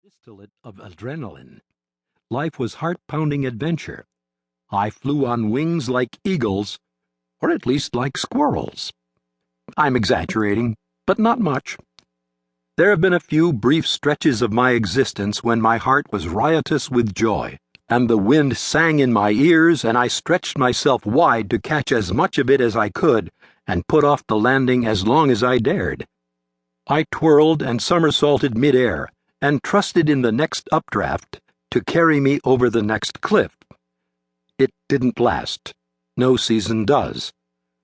distillate of adrenaline. Life was heart-pounding adventure. I flew on wings like eagles, or at least like squirrels. I'm exaggerating, but not much. There have been a few brief stretches of my existence when my heart was riotous with joy, and the wind sang in my ears, and I stretched myself wide to catch as much of it as I could and put off the landing as long as I dared. I twirled and somersaulted mid-air and trusted in the next updraft to carry me over the next cliff. It didn't last. No season does.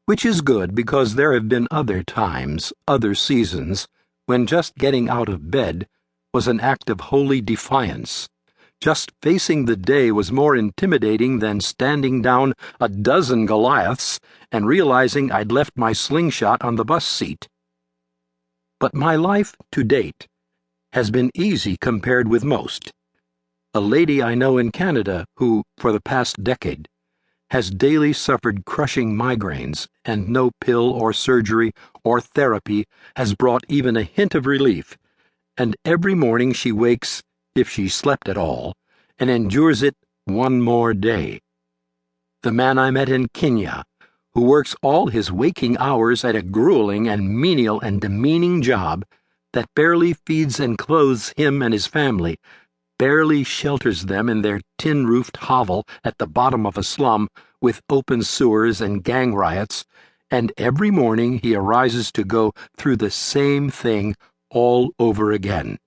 Which is good, because there have been other times, other seasons, when just getting out of bed was an act of holy defiance. Just facing the day was more intimidating than standing down a dozen Goliaths and realizing I'd left my slingshot on the bus seat. But my life, to date, has been easy compared with most. A lady I know in Canada who, for the past decade, has daily suffered crushing migraines, and no pill or surgery or therapy has brought even a hint of relief, and every morning she wakes, if she slept at all, and endures it one more day. The man I met in Kenya, who works all his waking hours at a grueling and menial and demeaning job that barely feeds and clothes him and his family, barely shelters them in their tin-roofed hovel at the bottom of a slum with open sewers and gang riots, and every morning he arises to go through the same thing all over again.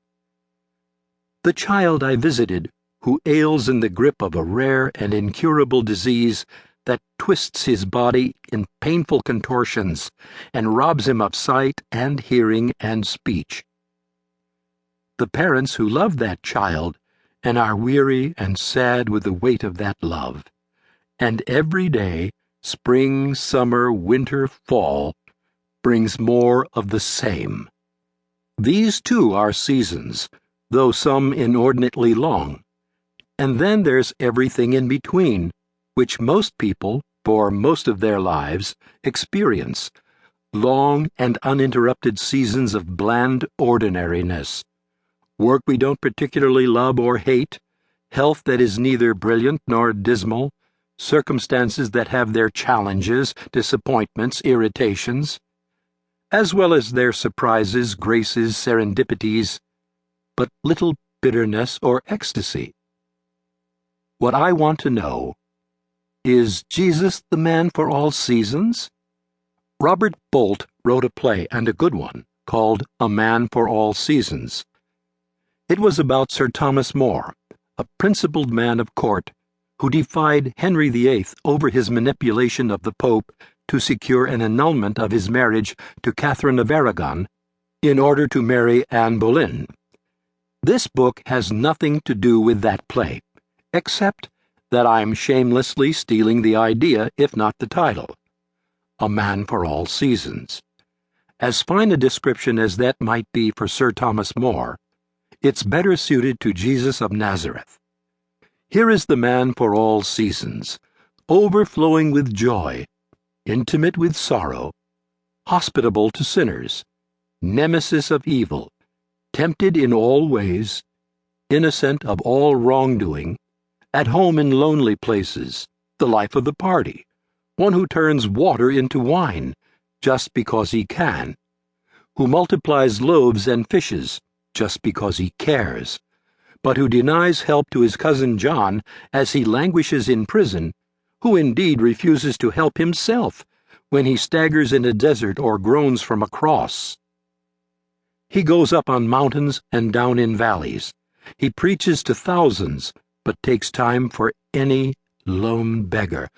The child I visited, who ails in the grip of a rare and incurable disease that twists his body in painful contortions and robs him of sight and hearing and speech. The parents who love that child and are weary and sad with the weight of that love. And every day, spring, summer, winter, fall, brings more of the same. These too are seasons, though some inordinately long. And then there's everything in between, which most people, for most of their lives, experience. Long and uninterrupted seasons of bland ordinariness. Work we don't particularly love or hate, health that is neither brilliant nor dismal, circumstances that have their challenges, disappointments, irritations, as well as their surprises, graces, serendipities, but little bitterness or ecstasy. What I want to know, is Jesus the man for all seasons? Robert Bolt wrote a play, and a good one, called A Man for All Seasons. It was about Sir Thomas More, a principled man of court who defied Henry VIII over his manipulation of the Pope to secure an annulment of his marriage to Catherine of Aragon in order to marry Anne Boleyn. This book has nothing to do with that play, except that I'm shamelessly stealing the idea, if not the title. A Man for All Seasons. As fine a description as that might be for Sir Thomas More, it's better suited to Jesus of Nazareth. Here is the man for all seasons, overflowing with joy, intimate with sorrow, hospitable to sinners, nemesis of evil, tempted in all ways, innocent of all wrongdoing, at home in lonely places, the life of the party, one who turns water into wine just because he can, who multiplies loaves and fishes just because he cares, but who denies help to his cousin John as he languishes in prison, who indeed refuses to help himself when he staggers in a desert or groans from a cross. He goes up on mountains and down in valleys. He preaches to thousands, but takes time for any lone beggar,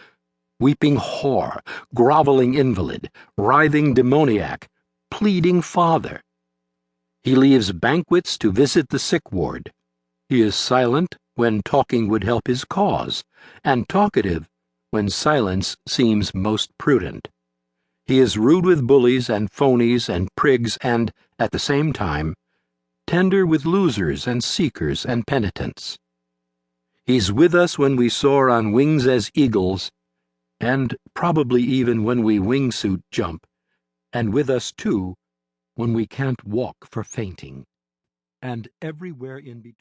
weeping whore, groveling invalid, writhing demoniac, pleading father. He leaves banquets to visit the sick ward. He is silent when talking would help his cause, and talkative when silence seems most prudent. He is rude with bullies and phonies and prigs and, at the same time, tender with losers and seekers and penitents. He's with us when we soar on wings as eagles, and probably even when we wingsuit jump, and with us, too, when we can't walk for fainting, and everywhere in between.